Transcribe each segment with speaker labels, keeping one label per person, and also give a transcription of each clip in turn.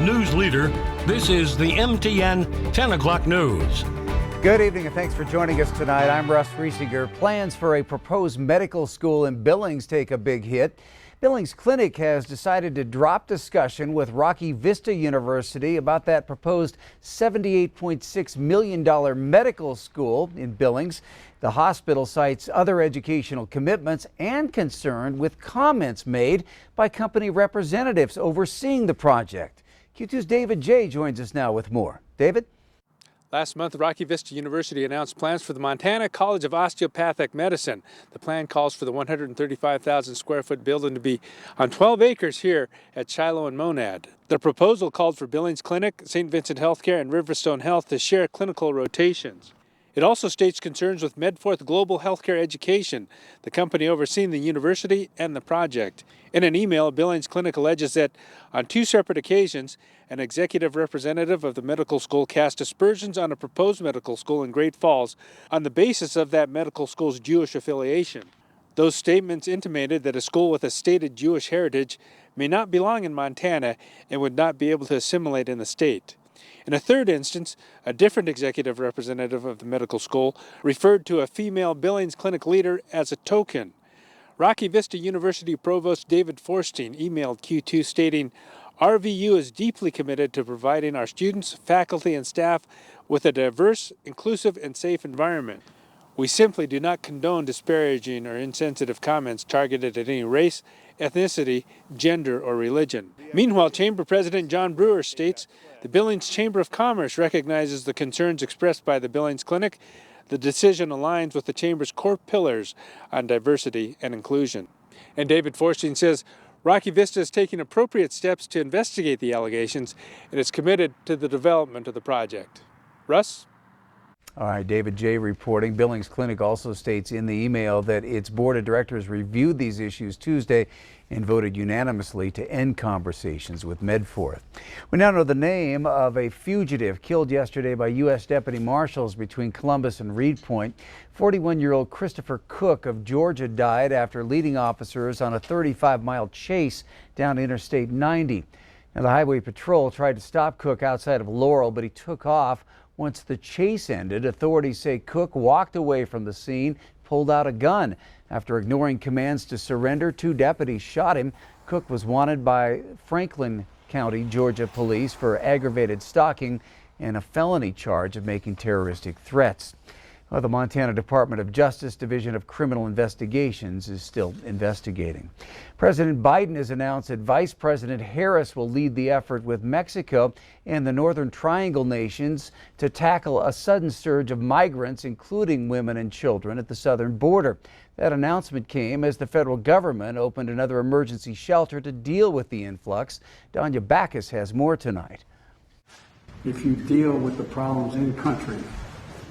Speaker 1: news leader. This is the MTN 10 o'clock news.
Speaker 2: Good evening and thanks for joining us tonight. I'm Russ Riesinger. Plans for a proposed medical school in Billings take a big hit. Billings Clinic has decided to drop discussion with Rocky Vista University about that proposed $78.6 million medical school in Billings. The hospital cites other educational commitments and concern with comments made by company representatives overseeing the project. Q2's David J. joins us now with more. David?
Speaker 3: Last month, Rocky Vista University announced plans for the Montana College of Osteopathic Medicine. The plan calls for the 135,000 square foot building to be on 12 acres here at Shiloh and Monad. The proposal called for Billings Clinic, St. Vincent Healthcare, and Riverstone Health to share clinical rotations. It also states concerns with Medforth Global Healthcare Education, the company overseeing the university and the project. In an email, Billings Clinic alleges that on two separate occasions, an executive representative of the medical school cast aspersions on a proposed medical school in Great Falls on the basis of that medical school's Jewish affiliation. Those statements intimated that a school with a stated Jewish heritage may not belong in Montana and would not be able to assimilate in the state. In a third instance, a different executive representative of the medical school referred to a female Billings Clinic leader as a token. Rocky Vista University Provost David Forstein emailed Q2 stating, "RVU is deeply committed to providing our students, faculty, and staff with a diverse, inclusive, and safe environment. We simply do not condone disparaging or insensitive comments targeted at any race, ethnicity, gender, or religion." Meanwhile, Chamber President John Brewer states, "The Billings Chamber of Commerce recognizes the concerns expressed by the Billings Clinic. The decision aligns with the Chamber's core pillars on diversity and inclusion." And David Forstein says, Rocky Vista is taking appropriate steps to investigate the allegations and is committed to the development of the project. Russ?
Speaker 2: All right, David J. reporting. Billings Clinic also states in the email that its board of directors reviewed these issues Tuesday and voted unanimously to end conversations with Medforth. We now know the name of a fugitive killed yesterday by U.S. Deputy Marshals between Columbus and Reed Point. 41-year-old Christopher Cook of Georgia died after leading officers on a 35-mile chase down Interstate 90. Now, the Highway Patrol tried to stop Cook outside of Laurel, but he took off. Once the chase ended, authorities say Cook walked away from the scene, pulled out a gun. After ignoring commands to surrender, two deputies shot him. Cook was wanted by Franklin County, Georgia police for aggravated stalking and a felony charge of making terroristic threats. Well, the Montana Department of Justice Division of Criminal Investigations is still investigating. President Biden has announced that Vice President Harris will lead the effort with Mexico and the Northern Triangle nations to tackle a sudden surge of migrants, including women and children, at the southern border. That announcement came as the federal government opened another emergency shelter to deal with the influx. Danya Backus has more tonight.
Speaker 4: If you deal with the problems in country,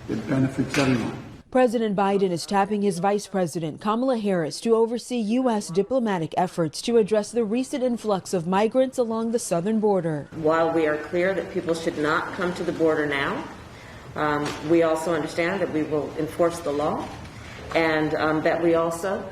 Speaker 4: it benefits everyone.
Speaker 5: President Biden is tapping his Vice President Kamala Harris to oversee U.S. diplomatic efforts to address the recent influx of migrants along the southern border.
Speaker 6: While we are clear that people should not come to the border now, we also understand that we will enforce the law and that we also,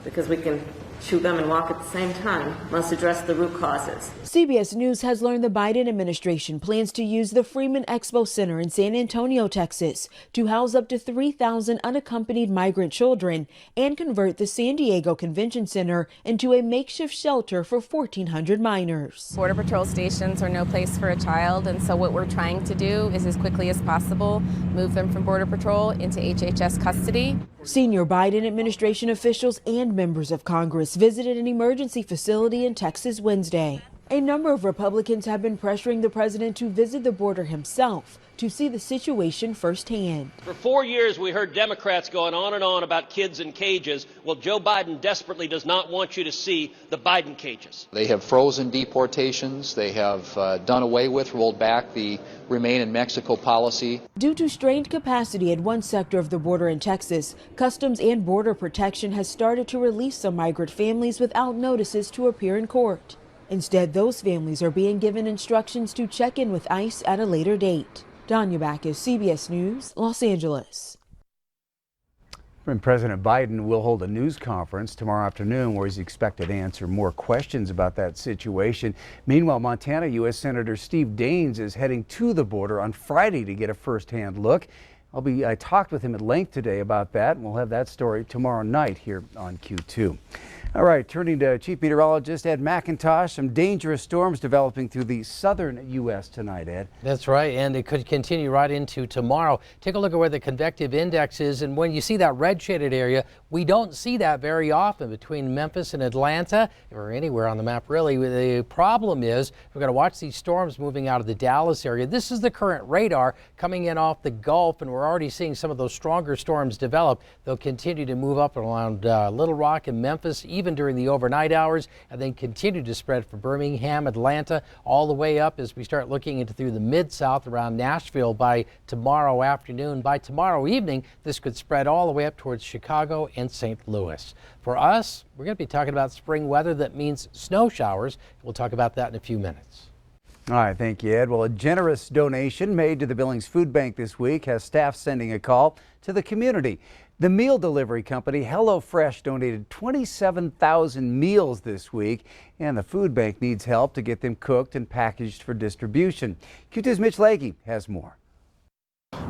Speaker 6: because we can chew gum and walk at the same time, must address the root causes.
Speaker 5: CBS News has learned the Biden administration plans to use the Freeman Expo Center in San Antonio, Texas, to house up to 3,000 unaccompanied migrant children and convert the San Diego Convention Center into a makeshift shelter for 1,400 minors.
Speaker 7: Border Patrol stations are no place for a child, and so what we're trying to do is, as quickly as possible, move them from Border Patrol into HHS custody.
Speaker 5: Senior Biden administration officials and members of Congress visited an emergency facility in Texas Wednesday. A number of Republicans have been pressuring the president to visit the border himself to see the situation firsthand.
Speaker 8: For 4 years, we heard Democrats going on and on about kids in cages. Well, Joe Biden desperately does not want you to see the Biden cages.
Speaker 9: They have frozen deportations. They have done away with, rolled back the Remain in Mexico policy.
Speaker 5: Due to strained capacity at one sector of the border in Texas, Customs and Border Protection has started to release some migrant families without notices to appear in court. Instead, those families are being given instructions to check in with ICE at a later date. Danya Backus, CBS News, Los Angeles.
Speaker 2: And President Biden will hold a news conference tomorrow afternoon where he's expected to answer more questions about that situation. Meanwhile, Montana U.S. Senator Steve Daines is heading to the border on Friday to get a first-hand look. I talked with him at length today about that, and we'll have that story tomorrow night here on Q2. All right, turning to Chief Meteorologist Ed McIntosh. Some dangerous storms developing through the southern U.S. tonight, Ed.
Speaker 10: That's right, and it could continue right into tomorrow. Take a look at where the convective index is, and when you see that red shaded area, we don't see that very often between Memphis and Atlanta, or anywhere on the map really. The problem is we're going to watch these storms moving out of the Dallas area. This is the current radar coming in off the Gulf, and we're already seeing some of those stronger storms develop. They'll continue to move up around Little Rock and Memphis, even during the overnight hours, and then continue to spread for Birmingham, Atlanta, all the way up as we start looking into through the mid-south around Nashville by tomorrow afternoon. By tomorrow evening, this could spread all the way up towards Chicago and St. Louis. For us, we're going to be talking about spring weather that means snow showers. We'll talk about that in a few minutes.
Speaker 2: All right, thank you, Ed. Well, a generous donation made to the Billings Food Bank this week has staff sending a call to the community. The meal delivery company HelloFresh donated 27,000 meals this week, and the food bank needs help to get them cooked and packaged for distribution. Q2's Mitch Leahy has more.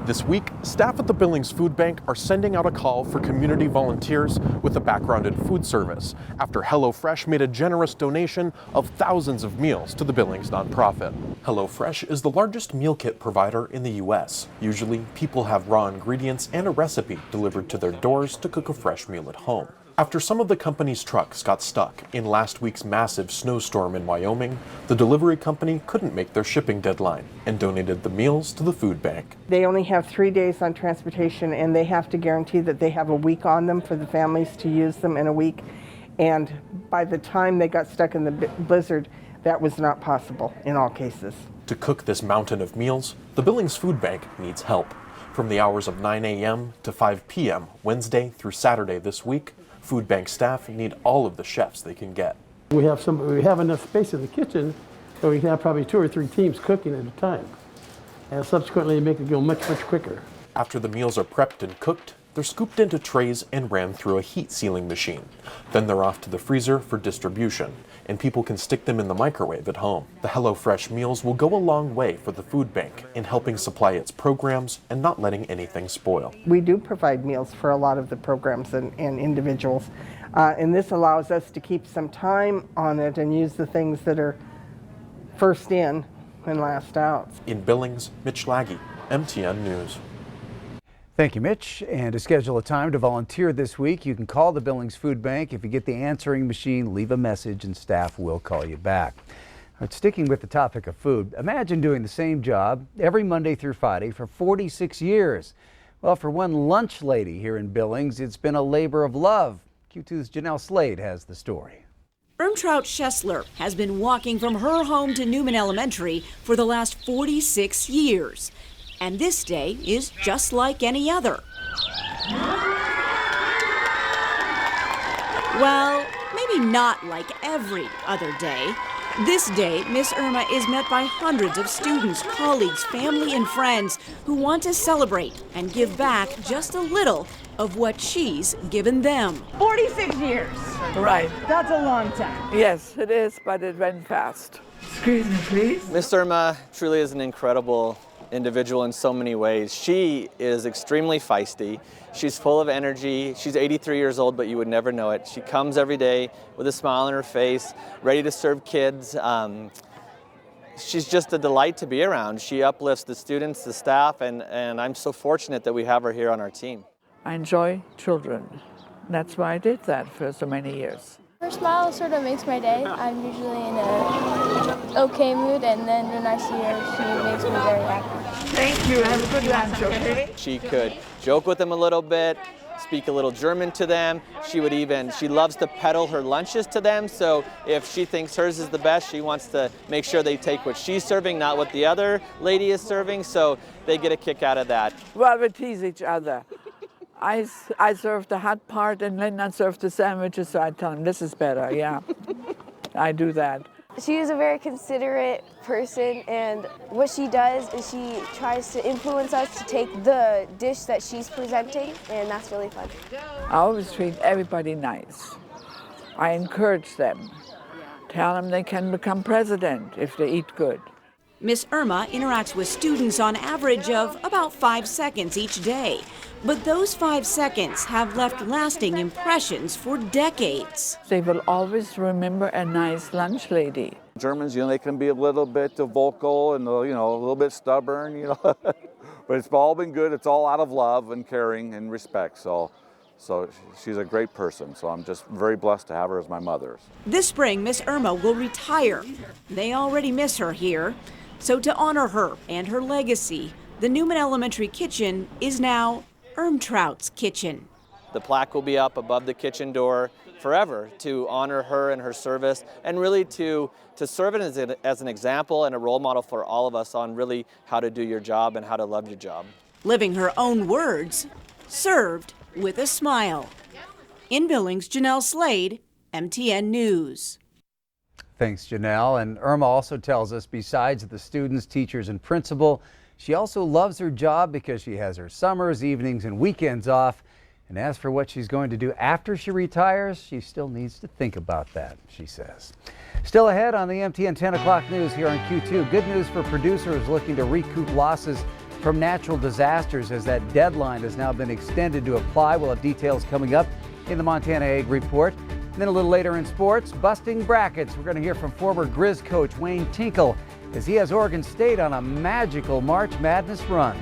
Speaker 11: This week, staff at the Billings Food Bank are sending out a call for community volunteers with a background in food service after HelloFresh made a generous donation of thousands of meals to the Billings nonprofit. HelloFresh is the largest meal kit provider in the U.S. Usually, people have raw ingredients and a recipe delivered to their doors to cook a fresh meal at home. After some of the company's trucks got stuck in last week's massive snowstorm in Wyoming, the delivery company couldn't make their shipping deadline and donated the meals to the food bank.
Speaker 12: They only have 3 days on transportation, and they have to guarantee that they have a week on them for the families to use them in a week. And by the time they got stuck in the blizzard, that was not possible in all cases.
Speaker 11: To cook this mountain of meals, the Billings Food Bank needs help. From the hours of 9 a.m. to 5 p.m. Wednesday through Saturday this week, food bank staff need all of the chefs they can get.
Speaker 13: We have enough space in the kitchen, so we can have probably 2 or 3 teams cooking at a time, and subsequently make it go much quicker.
Speaker 11: After the meals are prepped and cooked, they're scooped into trays and ran through a heat sealing machine. Then they're off to the freezer for distribution, and people can stick them in the microwave at home. The HelloFresh meals will go a long way for the food bank in helping supply its programs and not letting anything spoil.
Speaker 12: We do provide meals for a lot of the programs and individuals, and this allows us to keep some time on it and use the things that are first in and last out.
Speaker 11: In Billings, Mitch Leahy, MTN News.
Speaker 2: Thank you, Mitch. And to schedule a time to volunteer this week, you can call the Billings Food Bank. If you get the answering machine, leave a message and staff will call you back. Right, sticking with the topic of food, imagine doing the same job every Monday through Friday for 46 years. Well, for one lunch lady here in Billings, it's been a labor of love. Q2's Janelle Slade has the story.
Speaker 14: Ermtraut Schessler has been walking from her home to Newman Elementary for the last 46 years. And this day is just like any other. Well, maybe not like every other day. This day, Miss Irma is met by hundreds of students, colleagues, family, and friends who want to celebrate and give back just a little of what she's given them.
Speaker 15: 46 years.
Speaker 16: Right.
Speaker 15: That's a long time.
Speaker 16: Yes, it is, but it went fast.
Speaker 15: Excuse me, please.
Speaker 17: Miss Irma truly is an incredible individual in so many ways. She is extremely feisty. She's full of energy. She's 83 years old, but you would never know it. She comes every day with a smile on her face, ready to serve kids. She's just a delight to be around. She uplifts the students, the staff, and I'm so fortunate that we have her here on our team.
Speaker 16: I enjoy children. That's why I did that for so many years.
Speaker 18: Her smile sort of makes my day. I'm usually in an okay mood, and then when I see her, she makes me very happy.
Speaker 16: Thank you. Have a good lunch, okay?
Speaker 17: She could joke with them a little bit, speak a little German to them. She loves to peddle her lunches to them, so if she thinks hers is the best, she wants to make sure they take what she's serving, not what the other lady is serving, so they get a kick out of that.
Speaker 16: Well, we tease each other. I serve the hot part, and Linda serves the sandwiches, so I tell him, this is better, yeah. I do that.
Speaker 18: She is a very considerate person, and what she does is she tries to influence us to take the dish that she's presenting, and that's really fun.
Speaker 16: I always treat everybody nice. I encourage them. Tell them they can become president if they eat good.
Speaker 14: Miss Irma interacts with students on average of about 5 seconds each day. But those 5 seconds have left lasting impressions for decades.
Speaker 16: They will always remember a nice lunch lady.
Speaker 19: Germans, they can be a little bit vocal and, a little bit stubborn, but it's all been good. It's all out of love and caring and respect. So she's a great person. So I'm just very blessed to have her as my mother.
Speaker 14: This spring, Miss Irma will retire. They already miss her here. So to honor her and her legacy, the Newman Elementary kitchen is now Ermtraut's Kitchen.
Speaker 17: The plaque will be up above the kitchen door forever to honor her and her service, and really to serve it as an example and a role model for all of us on really how to do your job and how to love your job.
Speaker 14: Living her own words, served with a smile. In Billings, Janelle Slade, MTN News.
Speaker 2: Thanks, Janelle. And Irma also tells us, besides the students, teachers, and principal, she also loves her job because she has her summers, evenings, and weekends off. And as for what she's going to do after she retires, she still needs to think about that, she says. Still ahead on the MTN 10 o'clock news here on Q2. Good news for producers looking to recoup losses from natural disasters, as that deadline has now been extended to apply. We'll have details coming up in the Montana Ag Report. And then a little later in sports, busting brackets. We're going to hear from former Grizz coach Wayne Tinkle as he has Oregon State on a magical March Madness run.